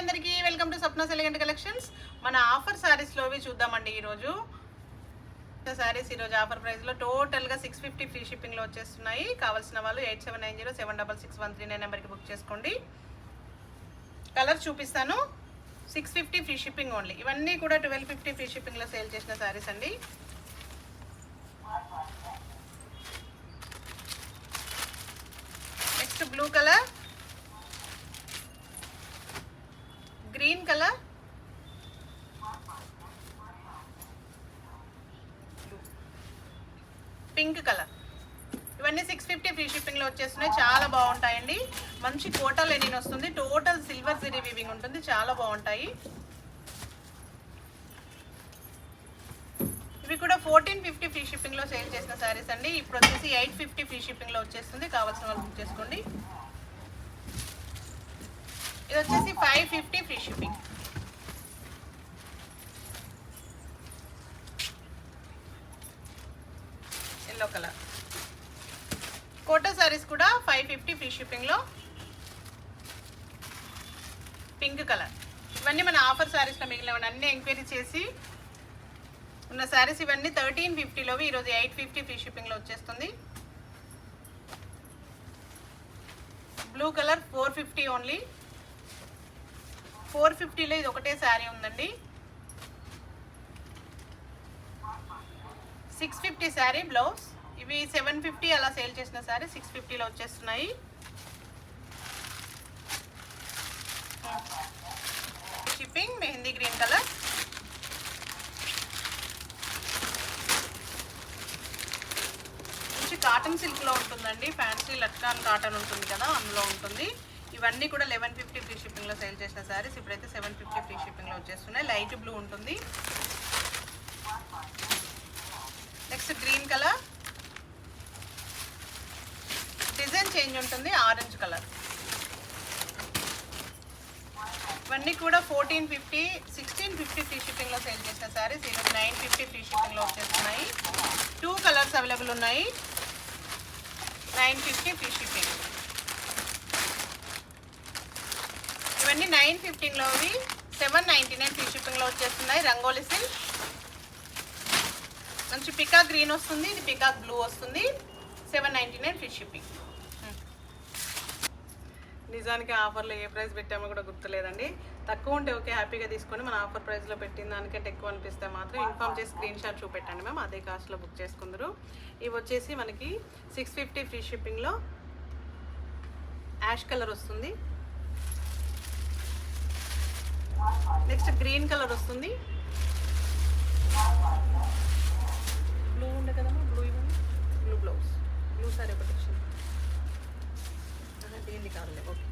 అందరికీ welcome to Swapna elegant collections. మన offer శారీస్లోవి చూద్దామండి. ఈరోజు శారీస్ ఈరోజు ఆఫర్ ప్రైస్లో టోటల్గా 650 ఫ్రీ షిప్పింగ్లో వచ్చేస్తున్నాయి. కావాల్సిన వాళ్ళు 8790766139 నెంబర్కి బుక్ చేసుకోండి. కలర్ చూపిస్తాను. 650 ఫ్రీ షిప్పింగ్ ఓన్లీ. ఇవన్నీ కూడా 1250 ఫ్రీ షిప్పింగ్లో సేల్ చేసిన శారీస్ అండి. Next blue colour, green colour, pink colour. ఇవన్నీ 650 ఫ్రీ షిప్పింగ్లో వచ్చేస్తున్నాయి. చాలా బాగుంటాయండి. మంచి కోటా లెనిన్ వస్తుంది. టోటల్ సిల్వర్ జరీ వీవింగ్ ఉంటుంది. చాలా బాగుంటాయి. ఇవి కూడా 1450 ఫ్రీ షిప్పింగ్లో సేల్ చేసిన శారీస్ అండి. ఇప్పుడు వచ్చేసి 850 ఫ్రీ షిప్పింగ్లో వచ్చేస్తుంది. కావాల్సిన వాళ్ళు బుక్ చేసుకోండి. ఇది వచ్చేసి 550 free shipping. Yellow colour. Kota saris కూడా 550 ఫ్రీ షిప్పింగ్లో. Pink colour. ఇవన్నీ మన ఆఫర్ శారీస్లో మిగిలినవన్నీ అన్ని ఎంక్వైరీ చేసి ఉన్న శారీస్. ఇవన్నీ 1350లోవి. ఈరోజు 850 ఫ్రీ షిప్పింగ్లో వచ్చేస్తుంది. Blue colour 450 only. 450లో ఇది ఒకటే శారీ ఉందండి. 650 శారీ బ్లౌజ్. ఇవి 750 అలా సేల్ చేసిన శారీ 650లో వచ్చేస్తున్నాయి. Shipping mehndi green colour. మంచి కాటన్ సిల్క్లో ఉంటుందండి. ఫ్యాన్సీ లట్కాన్ కాటన్ ఉంటుంది కదా, అందులో ఉంటుంది. ఇవన్నీ కూడా 1150 ఫ్రీ షిప్పింగ్లో సేల్ చేసిన శారీస్. ఇప్పుడైతే 750 ఫ్రీ షిప్పింగ్లో వచ్చేస్తున్నాయి. లైట్ బ్లూ ఉంటుంది. Next green colour. Design change ఉంటుంది. Orange colour. ఇవన్నీ కూడా 1450 1650 ఫ్రీ షిప్పింగ్లో సేల్ చేసిన శారీస్. ఈరోజు 950 ఫ్రీ షిప్పింగ్లో వచ్చేస్తున్నాయి. 2 కలర్స్ అవైలబుల్ ఉన్నాయి. 950 ఫ్రీ షిప్పింగ్. ఇవన్నీ 950లోవి 799 ఫ్రీ షిప్పింగ్లో వచ్చేస్తున్నాయి. రంగోలీ సిల్క్. మంచి పికాక్ గ్రీన్ వస్తుంది. ఇది పికాక్ బ్లూ వస్తుంది. 799 ఫ్రీ షిప్పింగ్. నిజానికి ఆఫర్లో ఏ ప్రైస్ పెట్టామో కూడా గుర్తులేదండి. తక్కువ ఉంటే ఓకే, హ్యాపీగా తీసుకొని మన ఆఫర్ ప్రైస్లో పెట్టిన దానికంటే ఎక్కువ అనిపిస్తే మాత్రం ఇన్ఫామ్ చేసి స్క్రీన్ షాట్ చూపెట్టండి మ్యామ్. అదే కాస్ట్లో బుక్ చేసుకుందరు. ఇవి వచ్చేసి మనకి 650 ఫ్రీ షిప్పింగ్లో యాష్ కలర్ వస్తుంది. నెక్స్ట్ గ్రీన్ కలర్ వస్తుంది. బ్లూ ఉండే కదమ్మా, బ్లూ ఇవ్వండి. బ్లూ బ్లౌజ్, బ్లూ సారీ ఒకటి వచ్చింది. దీన్ని కాదులే, ఓకే.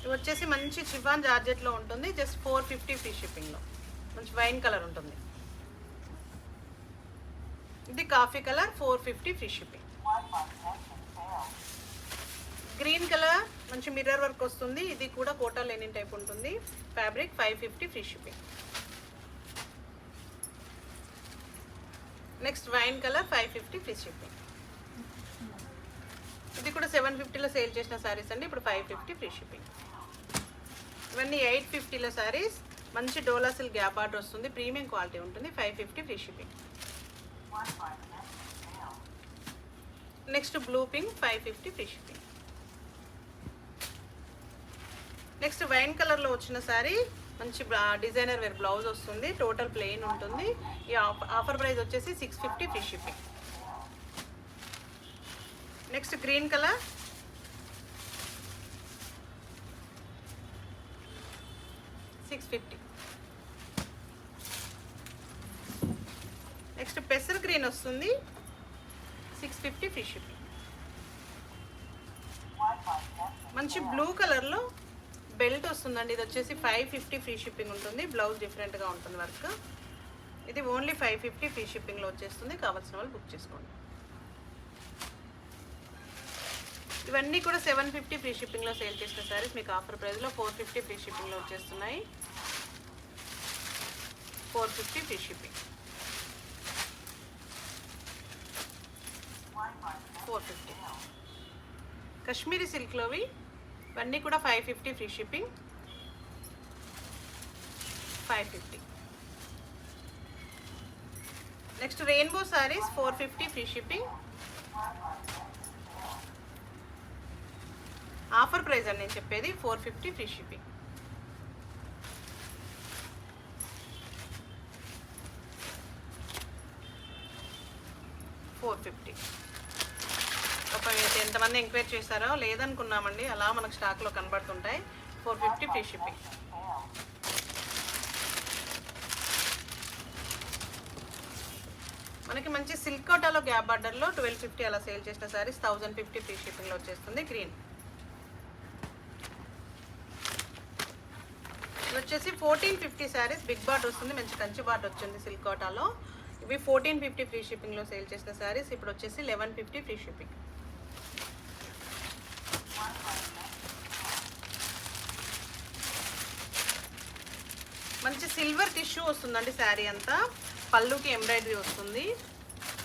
ఇవి వచ్చేసి మంచి చిఫాన్ జార్జెట్లో ఉంటుంది. జస్ట్ 450 ఫ్రీ షిప్పింగ్లో. మంచి వైన్ కలర్ ఉంటుంది. ఇది coffee colour 450 free shipping. Green colour మంచి మిర్రర్ వర్క్ వస్తుంది. ఇది కూడా కోటా లెనిన్ టైప్ ఉంటుంది. Fabric 550 free shipping. Next wine colour 550 free shipping. ఇది కూడా 750లో సేల్ చేసిన శారీస్ అండి. ఇప్పుడు 550 ఫ్రీ షిప్పింగ్. ఇవన్నీ 850లో శారీస్. మంచి డోలా సిల్క్ గ్యాప్ ఆర్డర్ వస్తుంది. ప్రీమియం క్వాలిటీ ఉంటుంది. 550 free shipping. Next blue pink 550 free shipping. Next wine కలర్లో వచ్చిన శారీ మంచి డిజైనర్ వేర్ బ్లౌజ్ వస్తుంది. టోటల్ ప్లెయిన్ ఉంటుంది. ఈ ఆఫర్ ప్రైస్ వచ్చేసి 650 free shipping. Next green colour. $650. Next పెసర్ గ్రీన్ వస్తుంది. 650 ఫ్రీ షిప్పింగ్. మంచి బ్లూ కలర్లో బెల్ట్ వస్తుందండి. ఇది వచ్చేసి 550 ఫ్రీ షిప్పింగ్ ఉంటుంది. బ్లౌజ్ డిఫరెంట్గా ఉంటుంది వర్క్. ఇది ఓన్లీ 550 ఫ్రీ షిప్పింగ్లో వచ్చేస్తుంది. కావాల్సిన వాళ్ళు బుక్ చేసుకోండి. ఇవన్నీ కూడా 750 ఫ్రీ షిప్పింగ్లో సేల్ చేసిన శారీస్. మీకు ఆఫర్ ప్రైస్లో 450 ఫ్రీ షిప్పింగ్లో వచ్చేస్తున్నాయి. 450 ఫ్రీ షిప్పింగ్. 450. కాశ్మీరీ సిల్క్లోవి ఇవన్నీ కూడా 550 free shipping. 550. Next rainbow saris 450 free shipping. Offer price అని నేను చెప్పేది 450 ఫ్రీ షిప్పింగ్. ఒక ఎంతమంది ఎంక్వైరీ చేశారో లేదనుకున్నామండి, అలా మనకు స్టాక్లో కనబడుతుంటాయి. 450 ఫ్రీ షిప్పింగ్. మనకి మంచి సిల్క్ కోటాలో గ్యాప్ బార్డర్లో 1250 అలా సేల్ చేసిన సారీస్ 1050 ఫ్రీ షిప్పింగ్లో వచ్చేస్తుంది. గ్రీన్ ఇది వచ్చేసి 1450 సారీస్, బిగ్ బార్డర్ వస్తుంది, మంచి కంచి బార్డర్ వచ్చింది సిల్క్ కోటాలో. ఇవి 1450 ఫ్రీ షిప్పింగ్లో సేల్ చేసిన సారీస్ ఇప్పుడు వచ్చేసి 1150 ఫ్రీ షిప్పింగ్. మంచి సిల్వర్ టిష్యూ వస్తుందండి శారీ అంతా, పళ్ళుకి ఎంబ్రాయిడరీ వస్తుంది.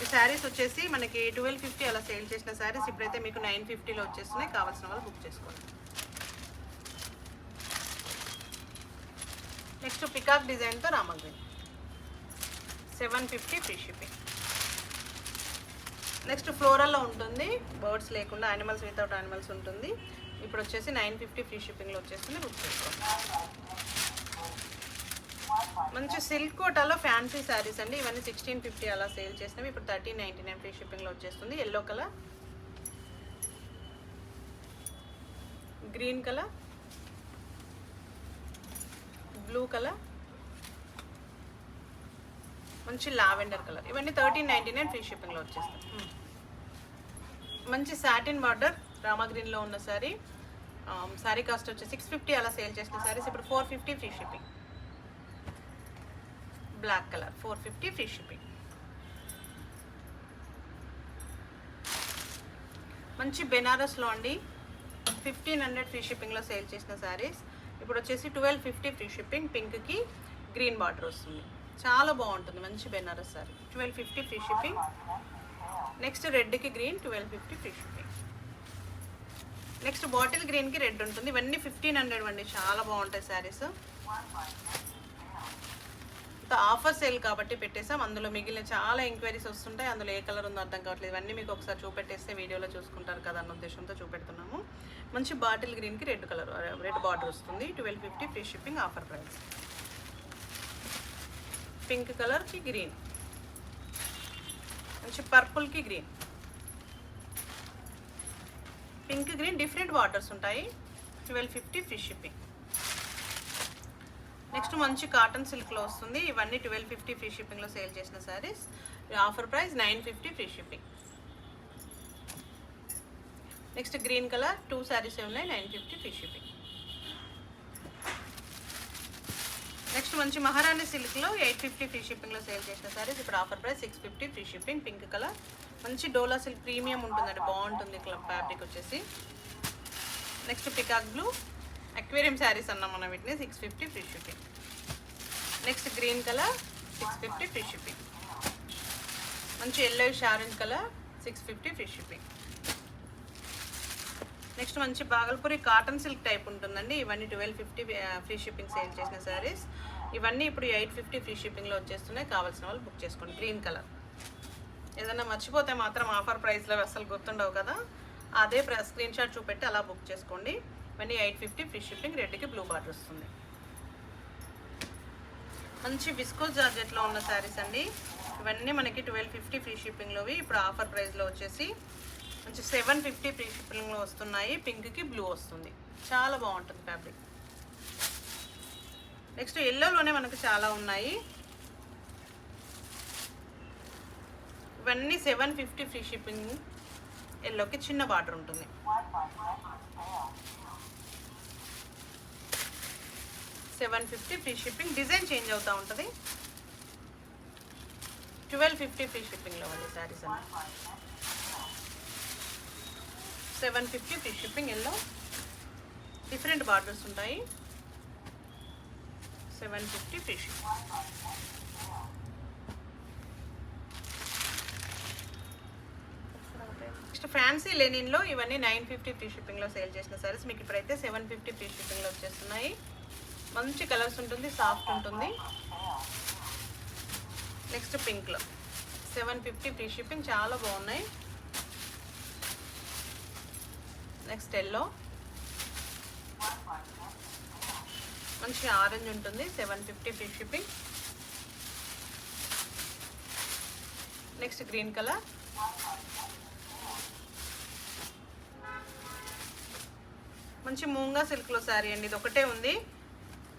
ఈ శారీస్ వచ్చేసి మనకి 1250 అలా సేల్ చేసిన శారీస్ ఇప్పుడైతే మీకు 950లో వచ్చేస్తున్నాయి. కావాల్సిన వాళ్ళు బుక్ చేసుకోండి. నెక్స్ట్ పికాక్ డిజైన్తో Rama green 750 free shipping. Next ఫ్లోరల్లో ఉంటుంది, బర్డ్స్ లేకుండా యానిమల్స్ వితౌట్ యానిమల్స్ ఉంటుంది. ఇప్పుడు వచ్చేసి 950 ఫ్రీ షిప్పింగ్లో వచ్చేస్తుంది. బుక్ చేసుకోండి. మంచి సిల్క్ కోటాలో ఫ్యాన్సీ శారీస్ అండి, ఇవన్నీ 1650 అలా సేల్ చేసినవి ఇప్పుడు 1399 ఫ్రీ షిప్పింగ్లో వచ్చేస్తుంది. Yellow colour, green colour, blue colour, మంచి లావెండర్ కలర్, ఇవన్నీ 1399 ఫ్రీ షిప్పింగ్లో వచ్చేస్తాయి. మంచి సాటిన్ బార్డర్ రామా గ్రీన్లో ఉన్న శారీ, శారీ కాస్ట్ వచ్చి 650 అలా సేల్ చేసిన శారీస్ ఇప్పుడు 450 free shipping. Black colour 450 free shipping. మంచి బెనారస్లో అండి 1500 ఫ్రీ షిప్పింగ్లో సేల్ చేసిన శారీస్ ఇప్పుడు వచ్చేసి 1250 ఫ్రీ షిప్పింగ్. పింక్కి గ్రీన్ బార్డర్ వస్తుంది, చాలా బాగుంటుంది, మంచి బెనారస్ శారీ. 1250 free shipping. నెక్స్ట్ రెడ్కి green 1250 free shipping. Next bottle గ్రీన్కి రెడ్ ఉంటుంది, ఇవన్నీ 1500 అండి, చాలా బాగుంటాయి శారీస్. ఆఫర్ సేల్ కాబట్టి పెట్టేసాం, అందులో మిగిలిన చాలా ఎంక్వైరీస్ వస్తుంటాయి, అందులో ఏ కలర్ ఉందో అర్థం కావట్లేదు. ఇవన్నీ మీకు ఒకసారి చూపెట్టేస్తే వీడియోలో చూసుకుంటారు కదా అన్న ఉద్దేశంతో చూపెడుతున్నాము. మంచి బాటిల్ గ్రీన్కి రెడ్ కలర్, రెడ్ బార్డర్ వస్తుంది. 1250 free shipping, offer price. Pink కలర్కి గ్రీన్, మంచి పర్పుల్కి green, pink green different borders ఉంటాయి. 1250 ఫ్రీ షిప్పింగ్. నెక్స్ట్ మంచి కాటన్ సిల్క్లో వస్తుంది, ఇవన్నీ 1250 ఫ్రీ షిప్పింగ్లో సేల్ చేసిన saris. Offer price 950 free shipping. Next green colour 2 saris ఉన్నాయి, 950 ఫ్రీ షిప్పింగ్. నెక్స్ట్ మంచి మహారాణి సిల్క్లో 850 ఫ్రీ షిప్పింగ్లో సేల్ చేసిన శారీస్ ఇప్పుడు offer price 650 free shipping. Pink colour మంచి డోలా సిల్క్ ప్రీమియం ఉంటుందండి, బాగుంటుంది ఫ్యాబ్రిక్ వచ్చేసి. Next peacock blue aquarium saris అన్నాం మనం వీటిని, 650 free shipping. Next green colour 650 free shipping. మంచి yellowish orange colour 650 free shipping. Next మంచి బాగల్పూరి కాటన్ సిల్క్ టైప్ ఉంటుందండి, ఇవన్నీ 1250 ఫ్రీ షిప్పింగ్ సేల్ చేసిన శారీస్. ఇవన్నీ ఇప్పుడు 850 ఫ్రీ షిప్పింగ్లో వచ్చేస్తున్నాయి. కావాల్సిన వాళ్ళు బుక్ చేసుకోండి. గ్రీన్ కలర్ ఏదైనా మర్చిపోతే మాత్రం ఆఫర్ ప్రైస్లో అసలు గుర్తుండవు కదా, అదే స్క్రీన్ షాట్ చూపెట్టి అలా బుక్ చేసుకోండి. ఇవన్నీ 850 ఫ్రీ షిప్పింగ్. రెడ్కి బ్లూ బార్డర్ వస్తుంది. మంచి విస్కోస్ జార్జెట్లో ఉన్న శారీస్ అండి, ఇవన్నీ మనకి 1250 ఫ్రీ షిప్పింగ్లోవి ఇప్పుడు ఆఫర్ ప్రైస్లో వచ్చేసి మంచి 750 ఫ్రీ షిప్పింగ్లో వస్తున్నాయి. పింక్కి బ్లూ వస్తుంది, చాలా బాగుంటుంది ఫ్యాబ్రిక్. నెక్స్ట్ ఎల్లోలోనే మనకు చాలా ఉన్నాయి, ఇవన్నీ 750 ఫ్రీ షిప్పింగ్. ఎల్లోకి చిన్న బార్డర్ ఉంటుంది. $750 ఫ్రీ షిప్పింగ్. డిజైన్ చేంజ్ అవుతూ ఉంటుంది. 1250 ఫ్రీ షిప్పింగ్లో ఉంది శారీస్ అన్నీ. 750 free shipping. Yellow different borders ఉంటాయి. 750 ఫ్రీ షిప్పింగ్. నెక్స్ట్ ఫ్యాన్సీ లెనిన్లో ఇవన్నీ 950 ఫ్రీ షిప్పింగ్లో సేల్ చేసిన సారీస్ మీకు ఇప్పుడైతే 750 ఫ్రీ షిప్పింగ్లో వచ్చేస్తున్నాయి. మంచి కలర్స్ ఉంటుంది, సాఫ్ట్ ఉంటుంది. నెక్స్ట్ పింక్లో 750 ఫ్రీ షిప్పింగ్, చాలా బాగున్నాయి. నెక్స్ట్ ఎల్లో, మంచి ఆరెంజ్ ఉంటుంది, 750 free shipping. Next green colour, మంచి మూంగా సిల్క్లో శారీ అండి. ఇది ఒకటే ఉంది,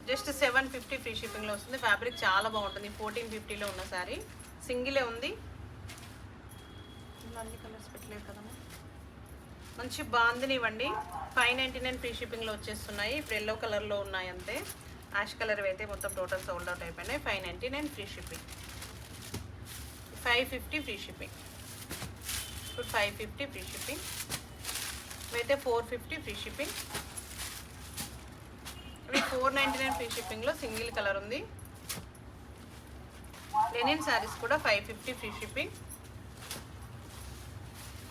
జస్ట్ 750 ఫ్రీ షిప్పింగ్లో వస్తుంది. ఫ్యాబ్రిక్ చాలా బాగుంటుంది. 1450లో ఉన్న శారీ, సింగిలే ఉంది. అన్ని కలర్స్ పెట్టలేదు కదమ్మా. మంచి బాందిని ఇవ్వండి, 599 ఫ్రీ షిప్పింగ్లో వచ్చేస్తున్నాయి. ఇప్పుడు ఎల్లో కలర్లో ఉన్నాయి అంతే. యాష్ కలర్ అయితే మొత్తం టోటల్ సోల్డ్ అవుట్ అయిపోయినాయి. 599 ఫ్రీ షిప్పింగ్, 550 ఫ్రీ షిప్పింగ్. ఇప్పుడు 550 ఫ్రీ షిప్పింగ్, ఇవైతే 450 ఫ్రీ షిప్పింగ్. ఇవి 499 ఫ్రీ షిప్పింగ్లో సింగిల్ కలర్ ఉంది. లెనిన్ శారీస్ కూడా 550 ఫ్రీ షిప్పింగ్.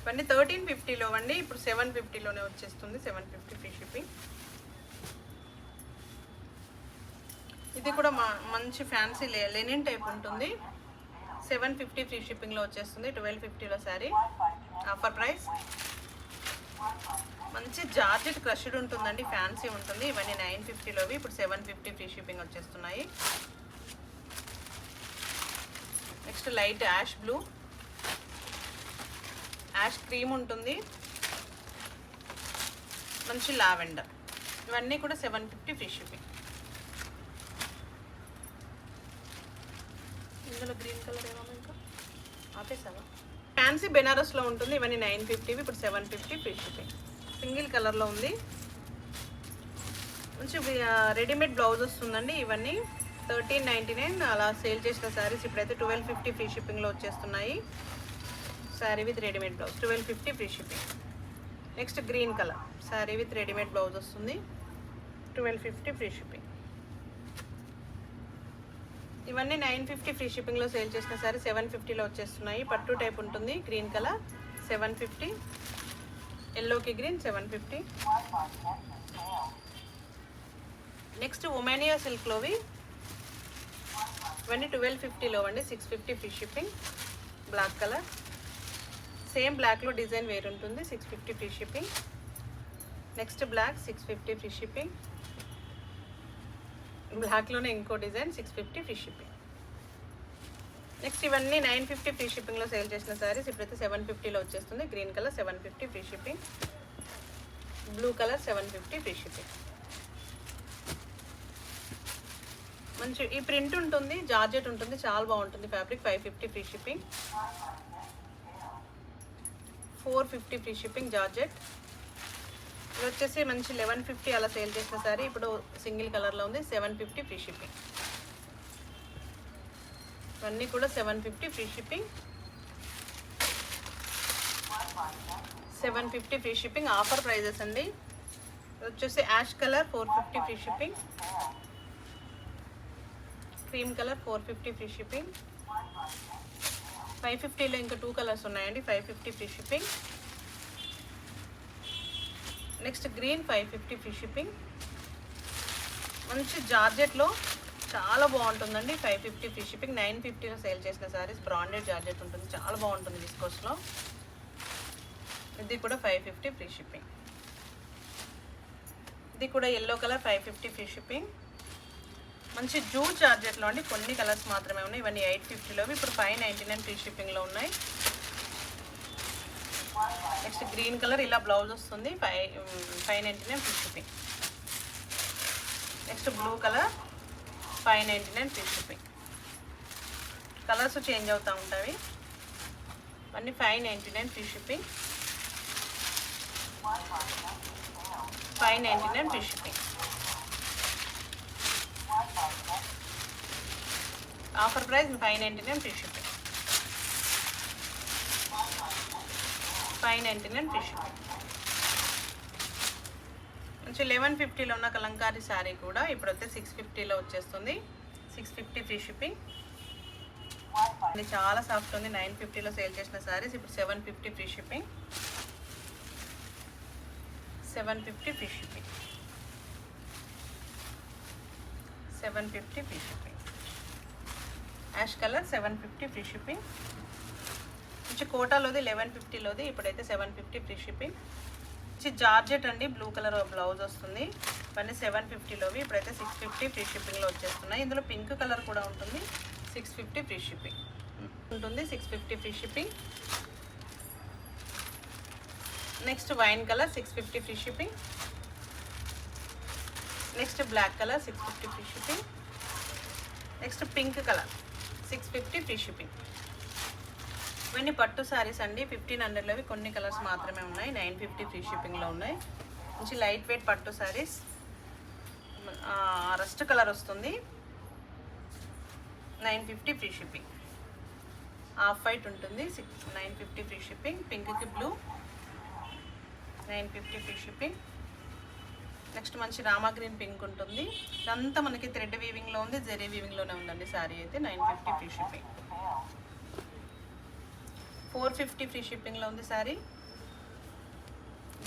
ఇవన్నీ 1350లో అండి, ఇప్పుడు 750లోనే వచ్చేస్తుంది. 750 ఫ్రీ షిప్పింగ్. ఇది కూడా మంచి ఫ్యాన్సీ లెనిన్ టైప్ ఉంటుంది. 750 ఫ్రీ షిప్పింగ్లో వచ్చేస్తుంది. 1250లో శారీ, ఆఫర్ ప్రైస్. మంచి జార్జెట్ క్రష్డ్ ఉంటుందండి, ఫ్యాన్సీ ఉంటుంది. ఇవన్నీ 950లోవి, ఇప్పుడు 750 ఫ్రీ షిప్పింగ్ వచ్చేస్తున్నాయి. Next light ash blue, ash cream ఉంటుంది, మంచి లావెండర్. ఇవన్నీ కూడా 750 ఫ్రీ షిప్పింగ్. ఇందులో గ్రీన్ కలర్ ఏమన్నా ఇంకా ఆపేసావా? ఫ్యాన్సీ బెనారస్లో ఉంటుంది. ఇవన్నీ 950, ఇప్పుడు 750 ఫ్రీ షిప్పింగ్. సింగిల్ కలర్లో ఉంది, మంచి రెడీమేడ్ బ్లౌజ్ వస్తుందండి. ఇవన్నీ 1399 అలా సేల్ చేసిన శారీస్ ఇప్పుడైతే 1250 ఫ్రీ షిప్పింగ్లో వచ్చేస్తున్నాయి. Sari with readymade blouse 1250 free shipping. Next green colour sari with readymade blouse వస్తుంది, 1250 ఫ్రీ షిప్పింగ్. ఇవన్నీ 950 ఫ్రీ షిప్పింగ్లో సేల్ చేసిన శారీ 750లో వచ్చేస్తున్నాయి. పట్టు టైప్ ఉంటుంది, గ్రీన్ కలర్ 750, ఎల్లోకి గ్రీన్ 750. నెక్స్ట్ ఒమానియా సిల్క్లోవి ఇవన్నీ 1250లో అండి, 650 free shipping. Black colour, same బ్లాక్లో డిజైన్ వేరు ఉంటుంది, 650 free shipping. Next black 650 free shipping. బ్లాక్లోనే ఇంకో డిజైన్ 650 ఫ్రీ షిప్పింగ్. నెక్స్ట్ ఇవన్నీ 950 ఫ్రీ షిప్పింగ్లో సేల్ చేసిన శారీస్ ఇప్పుడైతే 750లో వచ్చేస్తుంది. Green colour 750 free shipping, blue colour 750 free shipping. మంచి ఈ ప్రింట్ ఉంటుంది, జార్జెట్ ఉంటుంది, చాలా బాగుంటుంది fabric. 550 free shipping, 450 free shipping georgette. ఇది వచ్చేసి మంచి 1150 అలా సేల్ చేసిన సారీ ఇప్పుడు సింగిల్ కలర్లో ఉంది, 750 ఫ్రీ షిప్పింగ్. ఇవన్నీ కూడా 750 free shipping, 750 free shipping. Offer prices అండి. ఇది వచ్చేసి ash colour 450 free shipping, cream colour 450 free shipping. 550లో ఇంకా 2 కలర్స్ ఉన్నాయండి, 550 free shipping. Next green 550 free shipping. మంచి జార్జెట్లో చాలా బాగుంటుందండి, 550 ఫ్రీ షిప్పింగ్. 950లో సేల్ చేసిన శారీస్ బ్రాండెడ్ జార్జెట్ ఉంటుంది, చాలా బాగుంటుంది విస్కోస్లో. ఇది కూడా 550 ఫ్రీ షిప్పింగ్. ఇది కూడా ఎల్లో కలర్ 550 ఫ్రీ షిప్పింగ్. మంచి జూట్ జార్జెట్లో అండి, కొన్ని కలర్స్ మాత్రమే ఉన్నాయి. ఇవన్నీ 850లోవి ఇప్పుడు 599 ఫ్రీ షిప్పింగ్లో ఉన్నాయి. నెక్స్ట్ గ్రీన్ కలర్ ఇలా బ్లౌజ్ వస్తుంది, 599 free shipping. Next blue colour 599 free shipping. Colours change అవుతూ ఉంటాయి. అన్నీ 599 free shipping, 599 free shipping. Offer price 599 free shipping, 599 free shipping. మంచి 1150లో ఉన్న కలంకారీ శారీ కూడా ఇప్పుడు అయితే 650లో వచ్చేస్తుంది, 650 ఫ్రీ షిప్పింగ్. ఇది చాలా సాఫ్ట్ ఉంది, 950లో సేల్ చేసిన శారీస్ ఇప్పుడు 750 free shipping, 750 free shipping. 750 free shipping. Ash colour 750 free shipping. మంచి కోటాలోది 1150లోది, ఇప్పుడైతే 750 ఫ్రీ షిప్పింగ్. మంచి జార్జెట్ అండి, బ్లూ కలర్ బ్లౌజ్ వస్తుంది. ఇవన్నీ 750లోవి, ఇప్పుడైతే 650 ఫ్రీ షిప్పింగ్లో వచ్చేస్తున్నాయి. ఇందులో పింక్ కలర్ కూడా ఉంటుంది. 650 ఫ్రీ షిప్పింగ్ ఉంటుంది. 650 free shipping. Next wine colour 650 free shipping. Next black colour 650 free shipping. Next pink colour 650 free shipping. ఇవన్నీ పట్టు శారీస్ అండి, 1500లోవి కొన్ని కలర్స్ మాత్రమే ఉన్నాయి. 950 ఫ్రీ షిప్పింగ్లో ఉన్నాయి. మంచి లైట్ వెయిట్ పట్టు శారీస్. రస్ట్ కలర్ వస్తుంది. 950 ఫ్రీ షిప్పింగ్. హాఫ్ వైట్ ఉంటుంది. 950 ఫ్రీ షిప్పింగ్. పింక్కి బ్లూ 950 ఫ్రీ షిప్పింగ్. నెక్స్ట్ మంచి రామా గ్రీన్ పింక్ ఉంటుంది. ఇదంతా మనకి థ్రెడ్ వీవింగ్లో ఉంది, జెరీ వీవింగ్లోనే ఉందండి శారీ అయితే. 950 ఫ్రీ షిప్పింగ్. 450 ఫ్రీ షిప్పింగ్లో ఉంది శారీ.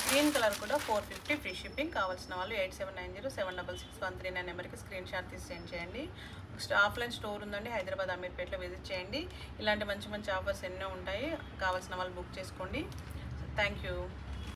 గ్రీన్ కలర్ కూడా 450 ఫ్రీ షిప్పింగ్. కావాల్సిన వాళ్ళు 8790766139 నెంబర్కి స్క్రీన్ షాట్ తీసి సెండ్ చేయండి. నెక్స్ట్ ఆఫ్లైన్ స్టోర్ ఉందండి, హైదరాబాద్ అమీర్పేటలో విజిట్ చేయండి. ఇలాంటి మంచి మంచి ఆఫర్స్ ఎన్నో ఉంటాయి. కావాల్సిన వాళ్ళు బుక్ చేసుకోండి. Thank you.